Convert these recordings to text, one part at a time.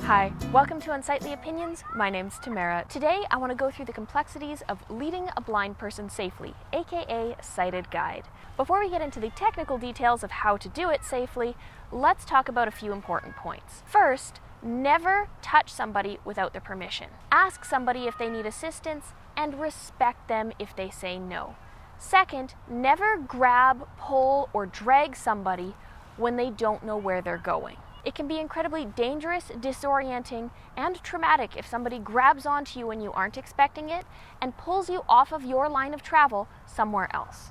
Hi, welcome to Unsightly Opinions. My name's Tamara. Today I want to go through the complexities of leading a blind person safely, aka sighted guide. Before we get into the technical details of how to do it safely, let's talk about a few important points. First, never touch somebody without their permission. Ask somebody if they need assistance and respect them if they say no. Second, never grab, pull, or drag somebody when they don't know where they're going. It can be incredibly dangerous, disorienting, and traumatic if somebody grabs onto you when you aren't expecting it and pulls you off of your line of travel somewhere else.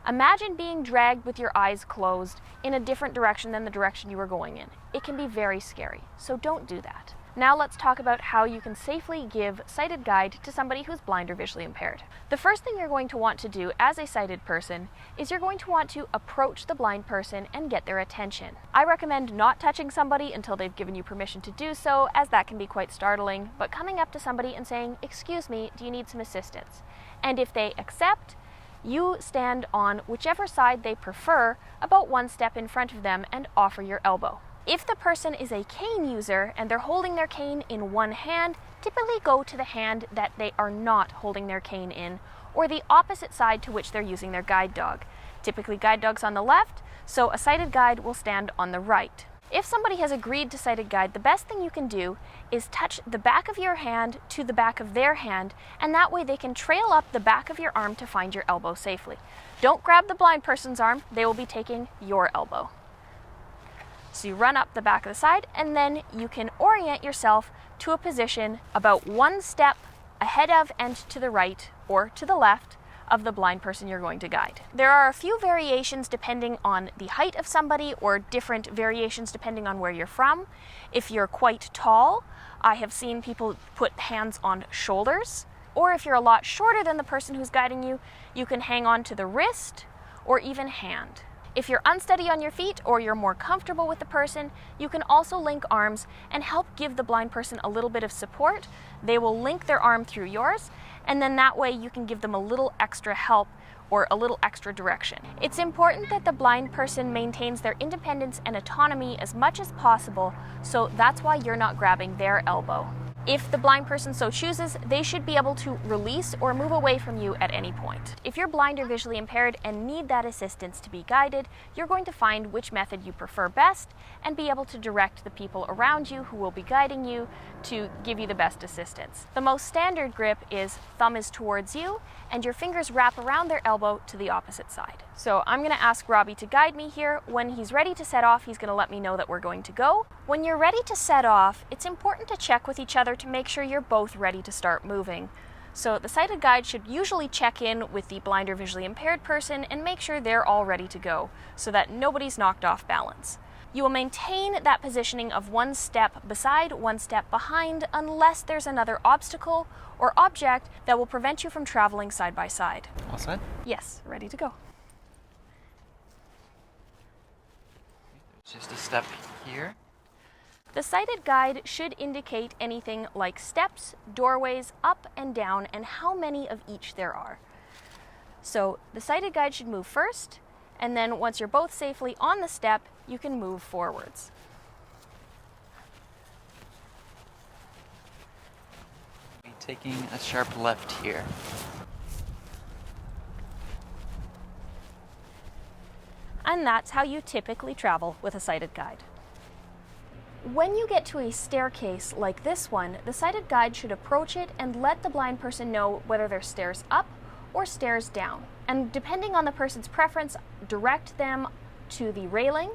Imagine being dragged with your eyes closed in a different direction than the direction you were going in. It can be very scary, so don't do that. Now let's talk about how you can safely give sighted guide to somebody who's blind or visually impaired. The first thing you're going to want to do as a sighted person is you're going to want to approach the blind person and get their attention. I recommend not touching somebody until they've given you permission to do so, as that can be quite startling, but coming up to somebody and saying, "Excuse me, do you need some assistance?" And if they accept, you stand on whichever side they prefer, about one step in front of them, and offer your elbow. If the person is a cane user and they're holding their cane in one hand, typically go to the hand that they are not holding their cane in, or the opposite side to which they're using their guide dog. Typically guide dog's on the left, so a sighted guide will stand on the right. If somebody has agreed to sighted guide, the best thing you can do is touch the back of your hand to the back of their hand, and that way they can trail up the back of your arm to find your elbow safely. Don't grab the blind person's arm, they will be taking your elbow. So you run up the back of the side, and then you can orient yourself to a position about one step ahead of and to the right or to the left of the blind person you're going to guide. There are a few variations depending on the height of somebody, or different variations depending on where you're from. If you're quite tall, I have seen people put hands on shoulders, or if you're a lot shorter than the person who's guiding you, you can hang on to the wrist or even hand. If you're unsteady on your feet or you're more comfortable with the person, you can also link arms and help give the blind person a little bit of support. They will link their arm through yours, and then that way you can give them a little extra help or a little extra direction. It's important that the blind person maintains their independence and autonomy as much as possible, so that's why you're not grabbing their elbow. If the blind person so chooses, they should be able to release or move away from you at any point. If you're blind or visually impaired and need that assistance to be guided, you're going to find which method you prefer best and be able to direct the people around you who will be guiding you to give you the best assistance. The most standard grip is thumb is towards you and your fingers wrap around their elbow to the opposite side. So I'm going to ask Robbie to guide me here. When he's ready to set off, he's going to let me know that we're going to go. When you're ready to set off, it's important to check with each other to make sure you're both ready to start moving. So the sighted guide should usually check in with the blind or visually impaired person and make sure they're all ready to go, so that nobody's knocked off balance. You will maintain that positioning of one step beside, one step behind, unless there's another obstacle or object that will prevent you from traveling side by side. All set? Yes, ready to go. Just a step here. The sighted guide should indicate anything like steps, doorways, up and down, and how many of each there are. So the sighted guide should move first, and then once you're both safely on the step, you can move forwards. Be taking a sharp left here. And that's how you typically travel with a sighted guide. When you get to a staircase like this one, the sighted guide should approach it and let the blind person know whether there's stairs up or stairs down. And depending on the person's preference, direct them to the railing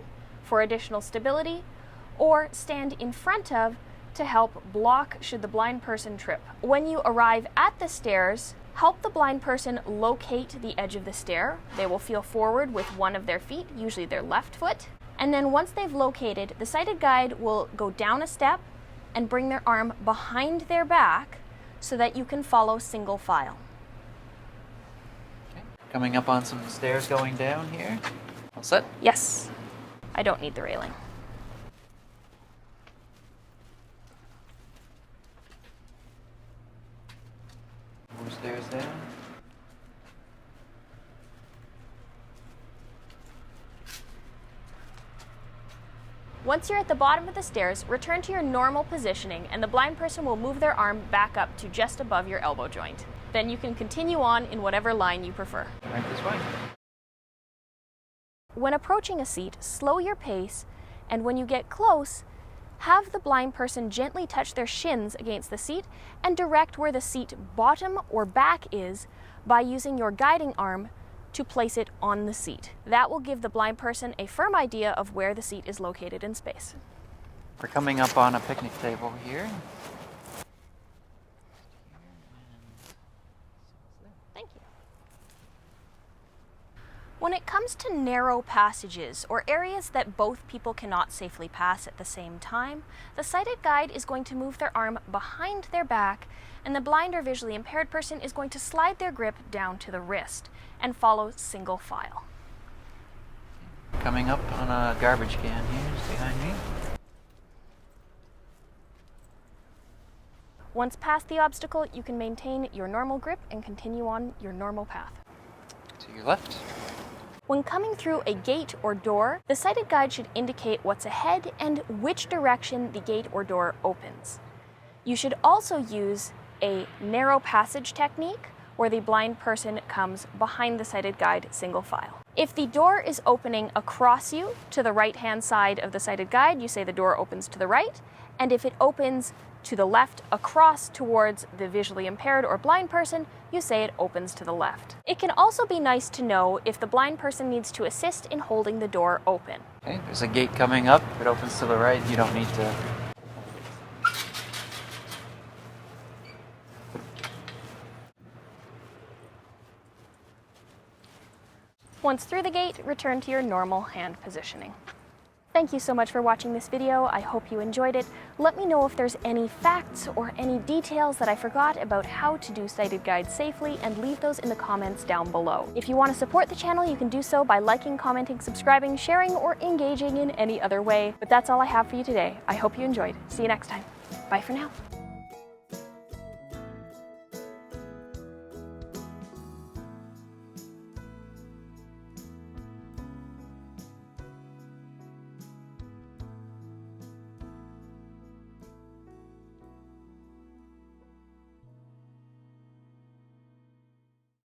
for additional stability, or stand in front of to help block should the blind person trip. When you arrive at the stairs, help the blind person locate the edge of the stair. They will feel forward with one of their feet, usually their left foot. And then once they've located, the sighted guide will go down a step and bring their arm behind their back so that you can follow single file. Okay. Coming up on some stairs going down here. All set? Yes. I don't need the railing. More stairs down. Once you're at the bottom of the stairs, return to your normal positioning and the blind person will move their arm back up to just above your elbow joint. Then you can continue on in whatever line you prefer. Right this way. When approaching a seat, slow your pace, and when you get close, have the blind person gently touch their shins against the seat and direct where the seat bottom or back is by using your guiding arm to place it on the seat. That will give the blind person a firm idea of where the seat is located in space. We're coming up on a picnic table here. Thank you. When it comes to narrow passages or areas that both people cannot safely pass at the same time, the sighted guide is going to move their arm behind their back and the blind or visually impaired person is going to slide their grip down to the wrist and follow single file. Coming up on a garbage can here, just behind me. Once past the obstacle, you can maintain your normal grip and continue on your normal path. To your left. When coming through a gate or door, the sighted guide should indicate what's ahead and which direction the gate or door opens. You should also use a narrow passage technique where the blind person comes behind the sighted guide single file. If the door is opening across you to the right-hand side of the sighted guide, you say the door opens to the right, and if it opens to the left across towards the visually impaired or blind person, you say it opens to the left. It can also be nice to know if the blind person needs to assist in holding the door open. Okay, there's a gate coming up. If it opens to the right, you don't need to. Once through the gate, return to your normal hand positioning. Thank you so much for watching this video. I hope you enjoyed it. Let me know if there's any facts or any details that I forgot about how to do sighted guides safely, and leave those in the comments down below. If you want to support the channel, you can do so by liking, commenting, subscribing, sharing, or engaging in any other way. But that's all I have for you today. I hope you enjoyed. See you next time. Bye for now.